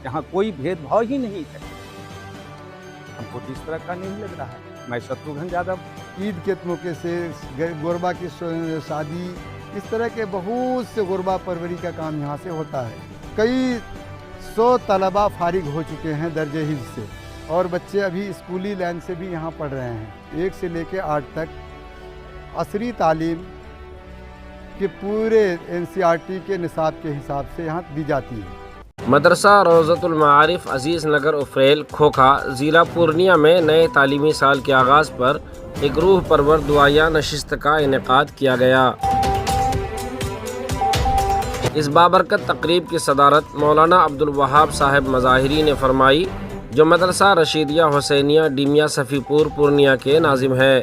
यहाँ कोई भेदभाव ही नहीं है। हमको तो इस तरह का नहीं लग रहा है। मैं शत्रुघ्न यादव। ईद के मौके से गुरबा की शादी, इस तरह के बहुत से गुरबा परवरी का काम यहाँ से होता है। कई 100 तलबा फारिग हो चुके हैं दर्जे हिफ्ज़ से, और बच्चे अभी स्कूली लाइन से भी यहाँ पढ़ रहे हैं। 1 से लेकर 8 तक असरी तालीम के पूरे NCERT के निसाब के हिसाब से यहाँ दी जाती है। मदरसा रोज़तुल मारिफ अजीज़ नगर उफरेल खोखा ज़िला पूर्णिया में नए तालीमी साल के आगाज़ पर एक रूह परवर दुआया नशिस्त का इनेकाद किया गया। इस बाबरकत तकरीब की सदारत मौलाना अब्दुल वहाब साहब मज़ाहिरी ने फरमाई, जो मदरसा रशीदिया हुसैनिया डीमिया सफ़ीपुर पूर्णिया के नाजिम है।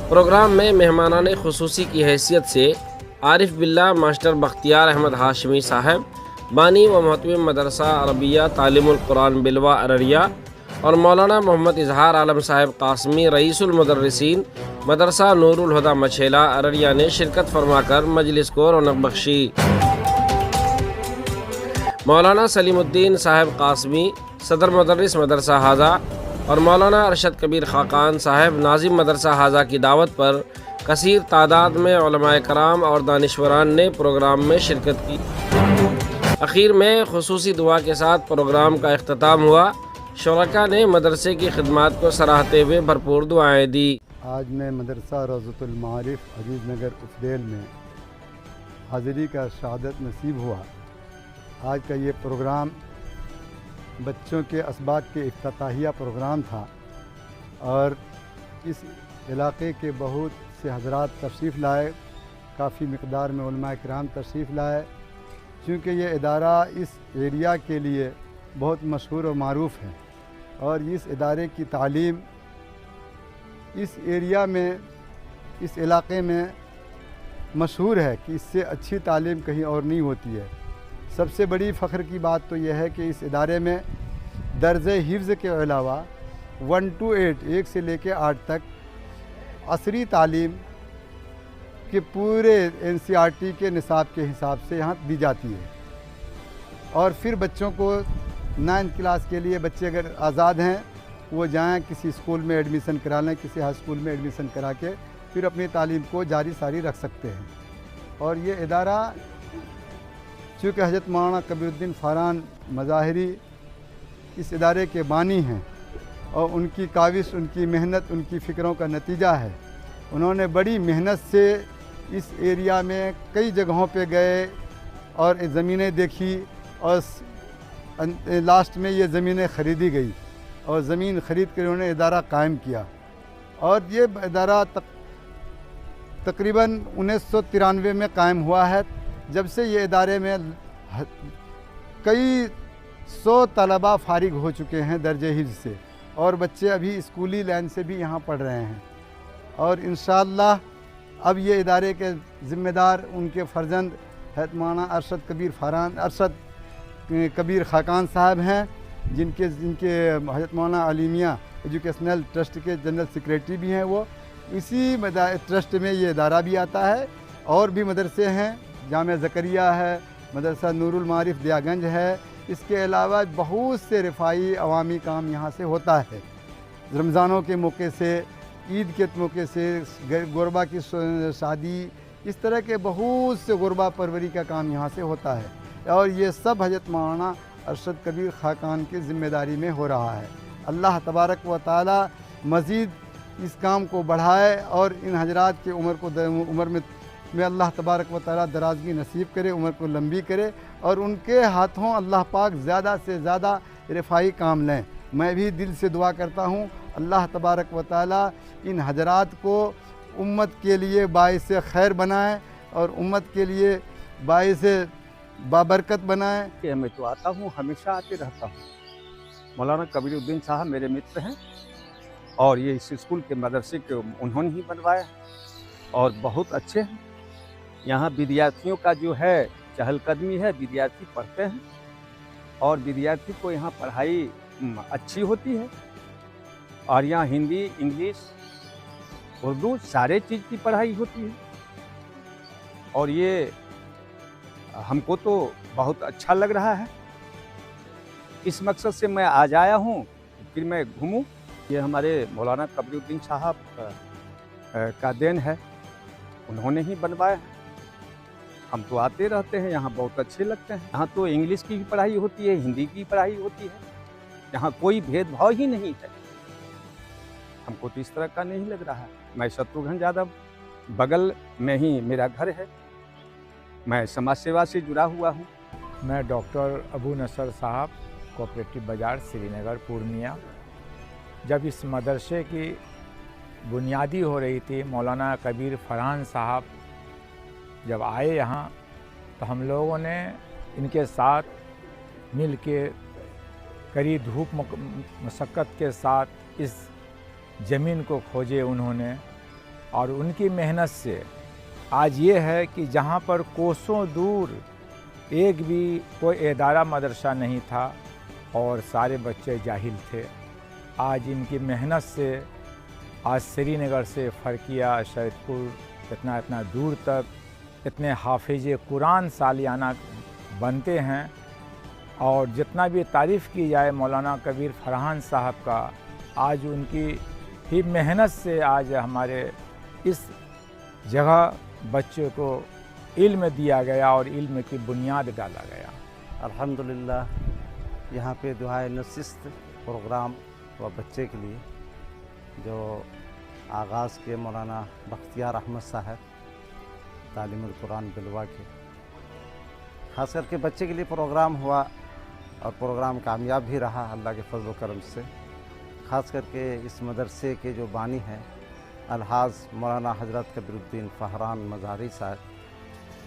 प्रोग्राम में मेहमानाने खुसूसी की हैसियत से आरिफ बिल्ला मास्टर बख्तियार अहमद हाशमी साहब, बानी व महतमिम मदरसा अरबिया तालीमुल कुरान बिलवा अररिया, और मौलाना मोहम्मद इजहार आलम साहब कासमी रईसुल मुदर्रिसीन मदरसा नूरुल हुदा मछेला अररिया ने शिरकत फरमाकर मजलिस को रौनक बख्शी। मौलाना सलीमुद्दीन साहब कासमी सदर मुदर्रिस मदरसा हाजा और मौलाना अरशद कबीर खाकान साहब नाजिम मदरसा हाजा की दावत पर कसीर तादाद में उलमाए कराम और दानिश्वरान ने प्रोग्राम में शिरकत की। आखिर में खुसूसी दुआ के साथ प्रोग्राम का इख्तिताम हुआ। शुरका ने मदरसे की खिदमात को सराहते हुए भरपूर दुआएं दी। आज मैं मदरसा रोज़तुल मारिफ अजीज़ नगर उफरेल में हाज़िरी का शहादत नसीब हुआ। आज का ये प्रोग्राम बच्चों के असबात के इफ्तिताहिया प्रोग्राम था, और इस इलाक़े के बहुत से हज़रात तशरीफ़ लाए, काफ़ी मिक़दार में उलमाए किराम तशरीफ़ लाए। चूँकि ये इदारा इस एरिया के लिए बहुत मशहूर और मारूफ़ है, और इस इदारे की तालीम इस एरिया में, इस इलाक़े में मशहूर है कि इससे अच्छी तालीम कहीं और नहीं होती है। सबसे बड़ी फ़ख्र की बात तो यह है कि इस इदारे में दर्जे हिफ्ज़ के अलावा 1 to 8 1 से लेकर 8 तक असरी तालीम के पूरे NCERT के निसाब के हिसाब से यहाँ दी जाती है। और फिर बच्चों को 9th क्लास के लिए बच्चे अगर आज़ाद हैं, वो जाएं किसी स्कूल में एडमिशन करा लें, किसी हाई स्कूल में एडमिशन करा के फिर अपनी तालीम को जारी सारी रख सकते हैं। और ये इदारा चूँकि हज़रत मौलाना कबीरुद्दीन फ़ारान मज़ाहिरी इस इदारे के बानी हैं, और उनकी काविश, उनकी मेहनत, उनकी फ़िक्रों का नतीजा है। उन्होंने बड़ी मेहनत से इस एरिया में कई जगहों पे गए और ज़मीनें देखी, और लास्ट में ये ज़मीनें ख़रीदी गई, और ज़मीन ख़रीद कर उन्होंने इदारा कायम किया। और ये इदारा तकरीबन 1993 में कायम हुआ है। जब से ये इदारे में कई 100 तलबा फारिग हो चुके हैं दर्जे हिफ्ज़ से, और बच्चे अभी स्कूली लाइन से भी यहाँ पढ़ रहे हैं। और इंशाअल्लाह अब ये इदारे के ज़िम्मेदार उनके फ़र्जंद हज़रत मौलाना अरशद कबीर खाकान साहब हैं, जिनके हज़रत मौलाना अलीमिया एजुकेशनल ट्रस्ट के जनरल सेक्रेटरी भी हैं। वो इसी ट्रस्ट में ये इदारा भी आता है। और भी मदरसे हैं, जामिया ज़करिया है, मदरसा नूरुल मारिफ दियागंज है। इसके अलावा बहुत से रिफाई अवामी काम यहाँ से होता है। रमज़ानों के मौके से, ईद के मौके से, गुरबा की शादी, इस तरह के बहुत से गुरबा परवरी का काम यहाँ से होता है। और ये सब हज़रत मौलाना अरशद कबीर खाकान की ज़िम्मेदारी में हो रहा है। अल्लाह तबारक व तआला मज़ीद इस काम को बढ़ाए, और इन हजरात की उम्र में अल्लाह तबारक व तआला दराज़गी नसीब करे, उम्र को लंबी करे, और उनके हाथों अल्लाह पाक ज़्यादा से ज़्यादा रिफाई काम लें। मैं भी दिल से दुआ करता हूँ अल्लाह तबारक व तआला इन हजरात को उम्मत के लिए बाइस खैर बनाए, और उम्मत के लिए बाइस बाबरकत बनाए। मैं तो आता हूँ, हमेशा आते रहता हूँ। मौलाना कबीरुद्दीन साहब मेरे मित्र हैं, और ये इस स्कूल के मदरसे के उन्होंने ही बनवाया, और बहुत अच्छे हैं। यहाँ विद्यार्थियों का जो है चहलकदमी है, विद्यार्थी पढ़ते हैं, और विद्यार्थी को यहाँ पढ़ाई अच्छी होती है। और यहाँ हिंदी, इंग्लिश, उर्दू सारे चीज़ की पढ़ाई होती है। और ये हमको तो बहुत अच्छा लग रहा है। इस मकसद से मैं आज आया हूँ कि फिर मैं घूमूं। ये हमारे मौलाना कबीरुद्दीन साहब का देन है, उन्होंने ही बनवाया है। हम तो आते रहते हैं, यहाँ बहुत अच्छे लगते हैं। यहाँ तो इंग्लिश की भी पढ़ाई होती है, हिंदी की पढ़ाई होती है, यहाँ कोई भेदभाव ही नहीं है। हमको तो इस तरह का नहीं लग रहा है। मैं शत्रुघ्न यादव, बगल में ही मेरा घर है, मैं समाज सेवा से जुड़ा हुआ हूँ। मैं डॉक्टर अबू नसर साहब, कोऑपरेटिव बाज़ार, श्रीनगर, पूर्णिया। जब इस मदरसे की बुनियादी हो रही थी, मौलाना कबीर फरहान साहब जब आए यहाँ, तो हम लोगों ने इनके साथ मिल के कड़ी धूप मशक्क़त के साथ इस ज़मीन को खोजे उन्होंने, और उनकी मेहनत से आज ये है कि जहाँ पर कोसों दूर एक भी कोई इदारा मदरसा नहीं था और सारे बच्चे जाहिल थे, आज इनकी मेहनत से आज श्रीनगर से फरकिया, सैदपुर, इतना दूर तक इतने हाफिज़ कुरान सालियाना बनते हैं। और जितना भी तारीफ़ की जाए मौलाना कबीर फरहान साहब का, आज उनकी ही मेहनत से आज हमारे इस जगह बच्चों को इल्म दिया गया और इल्म की बुनियाद डाला गया। अल्हम्दुलिल्लाह यहाँ पे दुआए नशिस्त प्रोग्राम हुआ बच्चे के लिए, जो आगाज़ के मौलाना बख्तियार अहमद साहब तालीमुल कुरान बिलवा के, ख़ास करके बच्चे के लिए प्रोग्राम हुआ और प्रोग्राम कामयाब भी रहा अल्लाह के फजल व करम से। ख़ास करके इस मदरसे के जो बानी हैं अलहाज मौलाना हज़रत कबीरुद्दीन फरहान मज़ारी साहब,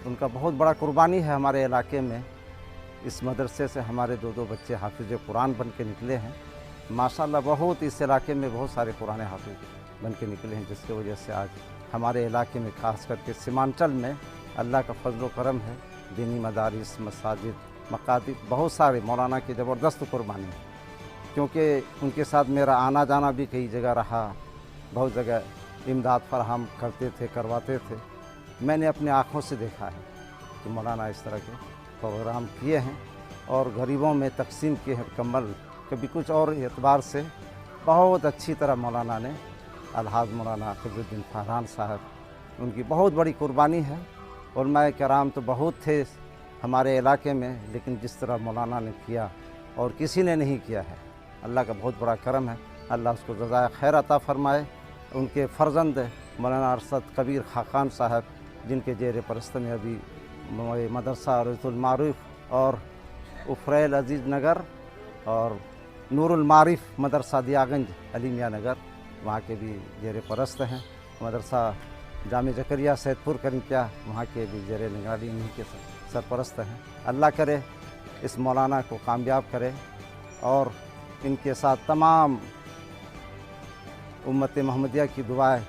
उनका बहुत बड़ा कुर्बानी है हमारे इलाके में। इस मदरसे से हमारे दो बच्चे हाफिज़ कुरान बन के निकले हैं माशाअल्लाह। बहुत इस इलाके में बहुत सारे कुरान हाफिज़ बन के निकले हैं, जिसकी वजह से आज हमारे इलाके में ख़ास करके सीमांचल में अल्लाह का फजल व करम है। दीनी मदारिस, मसाजिद, मकातिब, बहुत सारे मौलाना की ज़बरदस्त कुर्बानी है। क्योंकि उनके साथ मेरा आना जाना भी कई जगह रहा, बहुत जगह इमदाद फराहम करते थे, करवाते थे। मैंने अपने आँखों से देखा है कि मौलाना इस तरह के प्रोग्राम किए हैं और गरीबों में तकसीम किए हैं कम्बल, कभी कुछ और एतबार से बहुत अच्छी तरह मौलाना ने, अलहाज मौलाना कबीरुद्दीन फरहान साहब, उनकी बहुत बड़ी कुर्बानी है। उलमाए कराम तो बहुत थे हमारे इलाके में, लेकिन जिस तरह मौलाना ने किया और किसी ने नहीं किया है, अल्लाह का बहुत बड़ा करम है। अल्लाह उसको जज़ाए खैर अता फ़रमाए। उनके फ़र्जंद मौलाना अरशद कबीर खाकान साहब, जिनके ज़ेर परस्त में अभी मदरसा रज़ुल मारूफ और उफ़रैल अज़ीज़ नगर और नूरुल मारिफ मदरसा दियागंज अली मियाँ नगर, वहाँ के भी ज़ेर परस्त हैं। मदरसा जामे ज़करिया सैदपुर करीम्या, वहाँ के भी ज़ेर निगरानी इन्हीं के सरपरस्त हैं। अल्लाह करे इस मौलाना को कामयाब करे और इनके साथ तमाम उम्मत मोहम्मदिया की दुआएं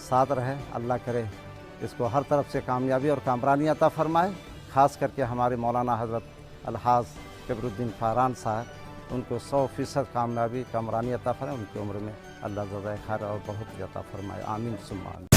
साथ रहे। अल्लाह करे इसको हर तरफ से कामयाबी और कामरानी अता फ़रमाए। ख़ास करके हमारे मौलाना हज़रत अलहाज कबीरुद्दीन फरहान साहब, उनको 100% कामयाबी कामरानी अता फ़रमाए। उनकी उम्र में अल्लाह ज़ज़ाए खैर और बहुत अता फ़रमाए। आमीन सुम्मा आमीन।